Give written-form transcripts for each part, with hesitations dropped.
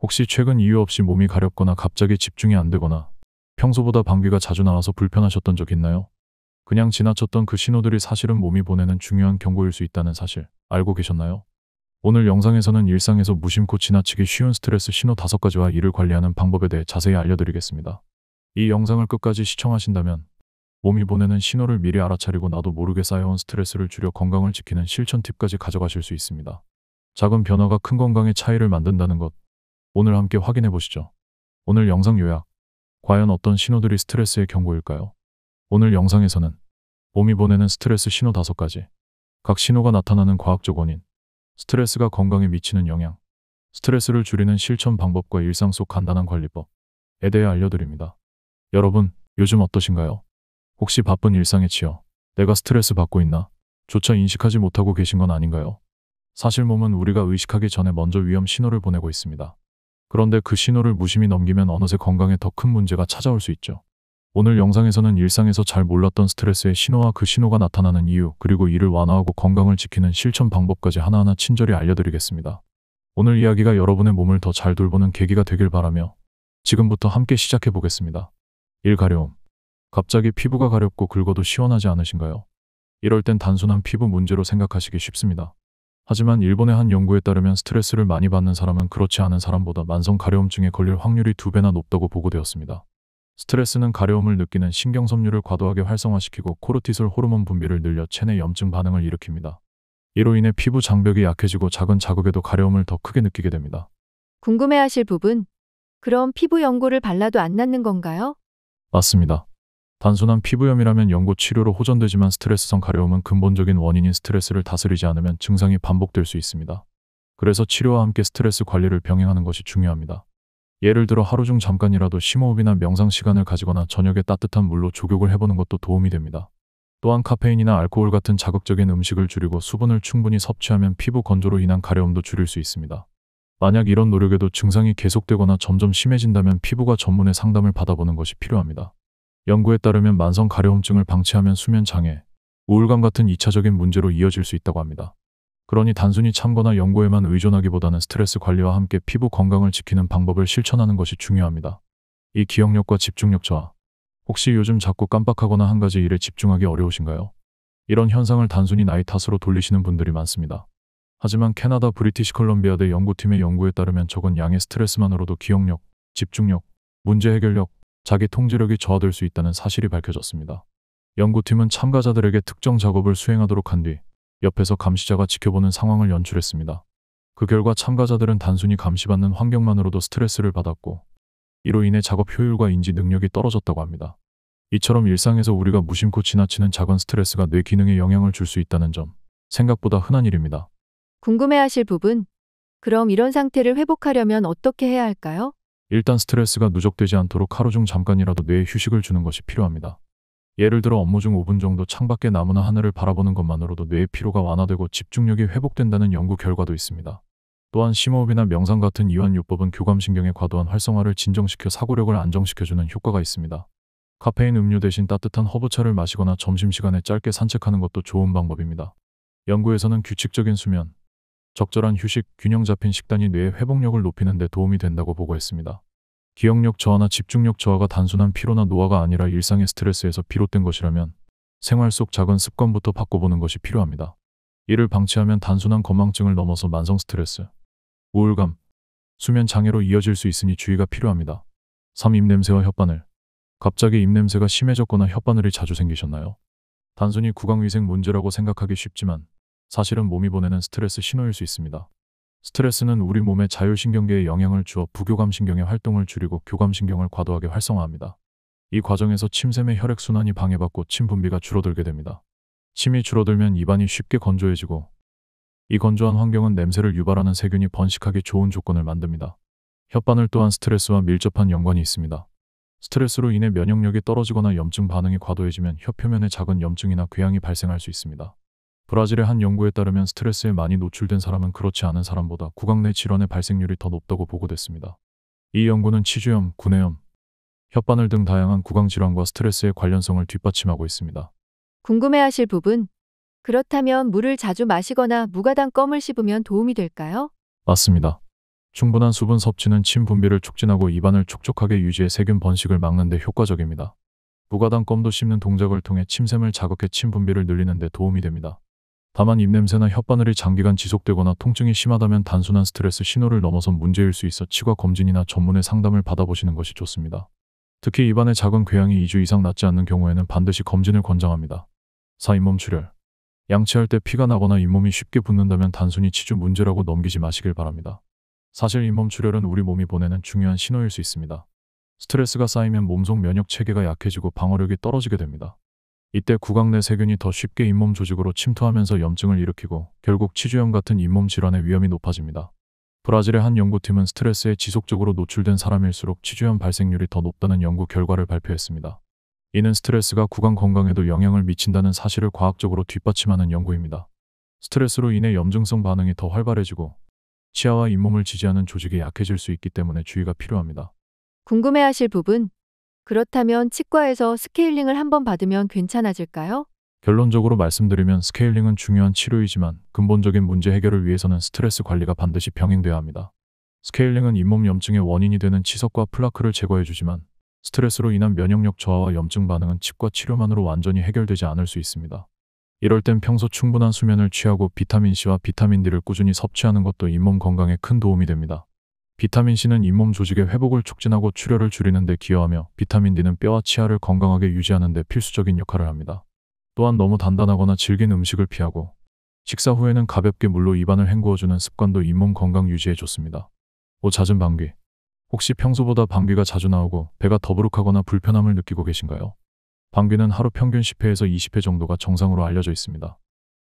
혹시 최근 이유 없이 몸이 가렵거나 갑자기 집중이 안 되거나 평소보다 방귀가 자주 나와서 불편하셨던 적 있나요? 그냥 지나쳤던 그 신호들이 사실은 몸이 보내는 중요한 경고일 수 있다는 사실 알고 계셨나요? 오늘 영상에서는 일상에서 무심코 지나치기 쉬운 스트레스 신호 5가지와 이를 관리하는 방법에 대해 자세히 알려드리겠습니다. 이 영상을 끝까지 시청하신다면 몸이 보내는 신호를 미리 알아차리고 나도 모르게 쌓여온 스트레스를 줄여 건강을 지키는 실천 팁까지 가져가실 수 있습니다. 작은 변화가 큰 건강의 차이를 만든다는 것, 오늘 함께 확인해 보시죠. 오늘 영상 요약. 과연 어떤 신호들이 스트레스의 경고일까요? 오늘 영상에서는 몸이 보내는 스트레스 신호 5가지, 각 신호가 나타나는 과학적 원인, 스트레스가 건강에 미치는 영향, 스트레스를 줄이는 실천 방법과 일상 속 간단한 관리법에 대해 알려드립니다. 여러분, 요즘 어떠신가요? 혹시 바쁜 일상에 치여 내가 스트레스 받고 있나? 조차 인식하지 못하고 계신 건 아닌가요? 사실 몸은 우리가 의식하기 전에 먼저 위험 신호를 보내고 있습니다. 그런데 그 신호를 무심히 넘기면 어느새 건강에 더 큰 문제가 찾아올 수 있죠. 오늘 영상에서는 일상에서 잘 몰랐던 스트레스의 신호와 그 신호가 나타나는 이유, 그리고 이를 완화하고 건강을 지키는 실천 방법까지 하나하나 친절히 알려드리겠습니다. 오늘 이야기가 여러분의 몸을 더 잘 돌보는 계기가 되길 바라며 지금부터 함께 시작해 보겠습니다. 1. 가려움. 갑자기 피부가 가렵고 긁어도 시원하지 않으신가요? 이럴 땐 단순한 피부 문제로 생각하시기 쉽습니다. 하지만 일본의 한 연구에 따르면 스트레스를 많이 받는 사람은 그렇지 않은 사람보다 만성 가려움증에 걸릴 확률이 2배나 높다고 보고되었습니다. 스트레스는 가려움을 느끼는 신경섬유를 과도하게 활성화시키고 코르티솔 호르몬 분비를 늘려 체내 염증 반응을 일으킵니다. 이로 인해 피부 장벽이 약해지고 작은 자극에도 가려움을 더 크게 느끼게 됩니다. 궁금해하실 부분, 그럼 피부 연고를 발라도 안 낫는 건가요? 맞습니다. 단순한 피부염이라면 연고 치료로 호전되지만 스트레스성 가려움은 근본적인 원인인 스트레스를 다스리지 않으면 증상이 반복될 수 있습니다. 그래서 치료와 함께 스트레스 관리를 병행하는 것이 중요합니다. 예를 들어 하루 중 잠깐이라도 심호흡이나 명상 시간을 가지거나 저녁에 따뜻한 물로 족욕을 해보는 것도 도움이 됩니다. 또한 카페인이나 알코올 같은 자극적인 음식을 줄이고 수분을 충분히 섭취하면 피부 건조로 인한 가려움도 줄일 수 있습니다. 만약 이런 노력에도 증상이 계속되거나 점점 심해진다면 피부과 전문의 상담을 받아보는 것이 필요합니다. 연구에 따르면 만성 가려움증을 방치하면 수면 장애, 우울감 같은 2차적인 문제로 이어질 수 있다고 합니다. 그러니 단순히 참거나 연고에만 의존하기보다는 스트레스 관리와 함께 피부 건강을 지키는 방법을 실천하는 것이 중요합니다. 이 기억력과 집중력 저하. 혹시 요즘 자꾸 깜빡하거나 한 가지 일에 집중하기 어려우신가요? 이런 현상을 단순히 나이 탓으로 돌리시는 분들이 많습니다. 하지만 캐나다 브리티시 컬럼비아대 연구팀의 연구에 따르면 적은 양의 스트레스만으로도 기억력, 집중력, 문제 해결력, 자기 통제력이 저하될 수 있다는 사실이 밝혀졌습니다. 연구팀은 참가자들에게 특정 작업을 수행하도록 한 뒤 옆에서 감시자가 지켜보는 상황을 연출했습니다. 그 결과 참가자들은 단순히 감시받는 환경만으로도 스트레스를 받았고 이로 인해 작업 효율과 인지 능력이 떨어졌다고 합니다. 이처럼 일상에서 우리가 무심코 지나치는 작은 스트레스가 뇌 기능에 영향을 줄 수 있다는 점, 생각보다 흔한 일입니다. 궁금해하실 부분, 그럼 이런 상태를 회복하려면 어떻게 해야 할까요? 일단 스트레스가 누적되지 않도록 하루 중 잠깐이라도 뇌에 휴식을 주는 것이 필요합니다. 예를 들어 업무 중 5분 정도 창밖의 나무나 하늘을 바라보는 것만으로도 뇌의 피로가 완화되고 집중력이 회복된다는 연구 결과도 있습니다. 또한 심호흡이나 명상 같은 이완요법은 교감신경의 과도한 활성화를 진정시켜 사고력을 안정시켜주는 효과가 있습니다. 카페인 음료 대신 따뜻한 허브차를 마시거나 점심시간에 짧게 산책하는 것도 좋은 방법입니다. 연구에서는 규칙적인 수면, 적절한 휴식, 균형 잡힌 식단이 뇌의 회복력을 높이는 데 도움이 된다고 보고했습니다. 기억력 저하나 집중력 저하가 단순한 피로나 노화가 아니라 일상의 스트레스에서 비롯된 것이라면 생활 속 작은 습관부터 바꿔보는 것이 필요합니다. 이를 방치하면 단순한 건망증을 넘어서 만성 스트레스, 우울감, 수면 장애로 이어질 수 있으니 주의가 필요합니다. 3. 입냄새와 혓바늘. 갑자기 입냄새가 심해졌거나 혓바늘이 자주 생기셨나요? 단순히 구강위생 문제라고 생각하기 쉽지만 사실은 몸이 보내는 스트레스 신호일 수 있습니다. 스트레스는 우리 몸의 자율신경계에 영향을 주어 부교감신경의 활동을 줄이고 교감신경을 과도하게 활성화합니다. 이 과정에서 침샘의 혈액순환이 방해받고 침 분비가 줄어들게 됩니다. 침이 줄어들면 입안이 쉽게 건조해지고 이 건조한 환경은 냄새를 유발하는 세균이 번식하기 좋은 조건을 만듭니다. 혓바늘 또한 스트레스와 밀접한 연관이 있습니다. 스트레스로 인해 면역력이 떨어지거나 염증 반응이 과도해지면 혀 표면에 작은 염증이나 궤양이 발생할 수 있습니다. 브라질의 한 연구에 따르면 스트레스에 많이 노출된 사람은 그렇지 않은 사람보다 구강 내 질환의 발생률이 더 높다고 보고됐습니다. 이 연구는 치주염, 구내염, 혓바늘 등 다양한 구강 질환과 스트레스의 관련성을 뒷받침하고 있습니다. 궁금해하실 부분, 그렇다면 물을 자주 마시거나 무가당 껌을 씹으면 도움이 될까요? 맞습니다. 충분한 수분 섭취는 침 분비를 촉진하고 입안을 촉촉하게 유지해 세균 번식을 막는 데 효과적입니다. 무가당 껌도 씹는 동작을 통해 침샘을 자극해 침 분비를 늘리는 데 도움이 됩니다. 다만 입냄새나 혓바늘이 장기간 지속되거나 통증이 심하다면 단순한 스트레스 신호를 넘어선 문제일 수 있어 치과 검진이나 전문의 상담을 받아보시는 것이 좋습니다. 특히 입안에 작은 궤양이 2주 이상 낫지 않는 경우에는 반드시 검진을 권장합니다. 4. 잇몸 출혈. 양치할 때 피가 나거나 잇몸이 쉽게 붓는다면 단순히 치주 문제라고 넘기지 마시길 바랍니다. 사실 잇몸 출혈은 우리 몸이 보내는 중요한 신호일 수 있습니다. 스트레스가 쌓이면 몸속 면역 체계가 약해지고 방어력이 떨어지게 됩니다. 이때 구강 내 세균이 더 쉽게 잇몸 조직으로 침투하면서 염증을 일으키고 결국 치주염 같은 잇몸 질환의 위험이 높아집니다. 브라질의 한 연구팀은 스트레스에 지속적으로 노출된 사람일수록 치주염 발생률이 더 높다는 연구 결과를 발표했습니다. 이는 스트레스가 구강 건강에도 영향을 미친다는 사실을 과학적으로 뒷받침하는 연구입니다. 스트레스로 인해 염증성 반응이 더 활발해지고 치아와 잇몸을 지지하는 조직이 약해질 수 있기 때문에 주의가 필요합니다. 궁금해하실 부분. 그렇다면 치과에서 스케일링을 한번 받으면 괜찮아질까요? 결론적으로 말씀드리면 스케일링은 중요한 치료이지만 근본적인 문제 해결을 위해서는 스트레스 관리가 반드시 병행돼야 합니다. 스케일링은 잇몸 염증의 원인이 되는 치석과 플라크를 제거해주지만 스트레스로 인한 면역력 저하와 염증 반응은 치과 치료만으로 완전히 해결되지 않을 수 있습니다. 이럴 땐 평소 충분한 수면을 취하고 비타민C와 비타민D를 꾸준히 섭취하는 것도 잇몸 건강에 큰 도움이 됩니다. 비타민C는 잇몸 조직의 회복을 촉진하고 출혈을 줄이는 데 기여하며 비타민D는 뼈와 치아를 건강하게 유지하는 데 필수적인 역할을 합니다. 또한 너무 단단하거나 질긴 음식을 피하고 식사 후에는 가볍게 물로 입안을 헹구어주는 습관도 잇몸 건강 유지에 좋습니다. 5. 잦은 방귀. 혹시 평소보다 방귀가 자주 나오고 배가 더부룩하거나 불편함을 느끼고 계신가요? 방귀는 하루 평균 10회에서 20회 정도가 정상으로 알려져 있습니다.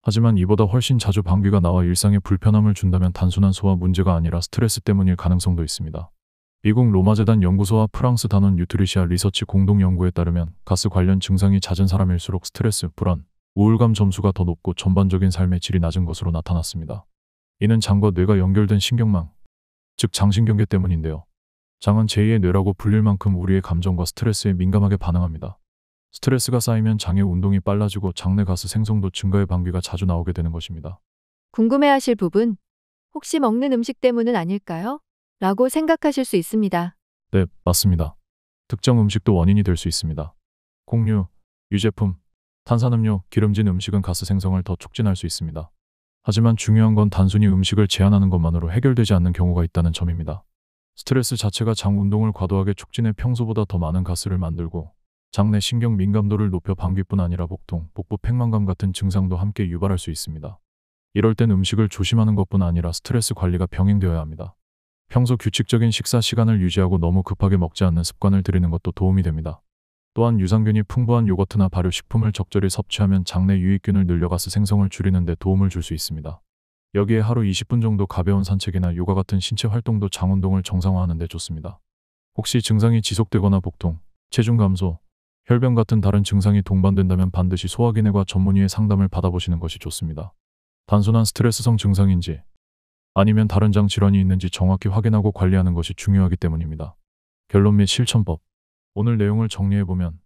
하지만 이보다 훨씬 자주 방귀가 나와 일상에 불편함을 준다면 단순한 소화 문제가 아니라 스트레스 때문일 가능성도 있습니다. 미국 로마재단 연구소와 프랑스 다논 뉴트리시아 리서치 공동 연구에 따르면 가스 관련 증상이 잦은 사람일수록 스트레스, 불안, 우울감 점수가 더 높고 전반적인 삶의 질이 낮은 것으로 나타났습니다. 이는 장과 뇌가 연결된 신경망, 즉 장신경계 때문인데요. 장은 제2의 뇌라고 불릴 만큼 우리의 감정과 스트레스에 민감하게 반응합니다. 스트레스가 쌓이면 장의 운동이 빨라지고 장내 가스 생성도 증가해 방귀가 자주 나오게 되는 것입니다. 궁금해하실 부분. 혹시 먹는 음식 때문은 아닐까요? 라고 생각하실 수 있습니다. 네, 맞습니다. 특정 음식도 원인이 될 수 있습니다. 콩류, 유제품, 탄산음료, 기름진 음식은 가스 생성을 더 촉진할 수 있습니다. 하지만 중요한 건 단순히 음식을 제한하는 것만으로 해결되지 않는 경우가 있다는 점입니다. 스트레스 자체가 장 운동을 과도하게 촉진해 평소보다 더 많은 가스를 만들고 장내 신경 민감도를 높여 방귀뿐 아니라 복통, 복부 팽만감 같은 증상도 함께 유발할 수 있습니다. 이럴 땐 음식을 조심하는 것뿐 아니라 스트레스 관리가 병행되어야 합니다. 평소 규칙적인 식사 시간을 유지하고 너무 급하게 먹지 않는 습관을 들이는 것도 도움이 됩니다. 또한 유산균이 풍부한 요거트나 발효식품을 적절히 섭취하면 장내 유익균을 늘려 가스 생성을 줄이는 데 도움을 줄 수 있습니다. 여기에 하루 20분 정도 가벼운 산책이나 요가 같은 신체 활동도 장 운동을 정상화하는 데 좋습니다. 혹시 증상이 지속되거나 복통, 체중 감소, 혈변 같은 다른 증상이 동반된다면 반드시 소화기내과 전문의의 상담을 받아보시는 것이 좋습니다. 단순한 스트레스성 증상인지 아니면 다른 장 질환이 있는지 정확히 확인하고 관리하는 것이 중요하기 때문입니다. 결론 및 실천법. 오늘 내용을 정리해보면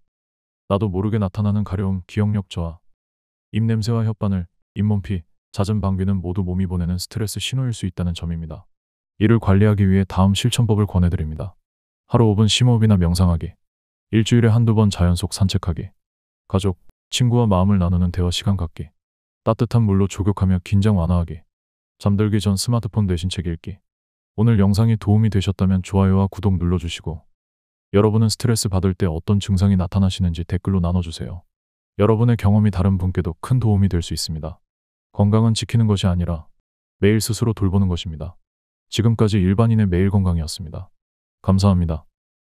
나도 모르게 나타나는 가려움, 기억력 저하, 입냄새와 혓바늘, 잇몸피, 잦은 방귀는 모두 몸이 보내는 스트레스 신호일 수 있다는 점입니다. 이를 관리하기 위해 다음 실천법을 권해드립니다. 하루 5분 심호흡이나 명상하기, 일주일에 한두 번 자연 속 산책하기, 가족, 친구와 마음을 나누는 대화 시간 갖기, 따뜻한 물로 조격하며 긴장 완화하기, 잠들기 전 스마트폰 대신 책 읽기. 오늘 영상이 도움이 되셨다면 좋아요와 구독 눌러주시고 여러분은 스트레스 받을 때 어떤 증상이 나타나시는지 댓글로 나눠주세요. 여러분의 경험이 다른 분께도 큰 도움이 될 수 있습니다. 건강은 지키는 것이 아니라 매일 스스로 돌보는 것입니다. 지금까지 일반인의 매일 건강이었습니다. 감사합니다.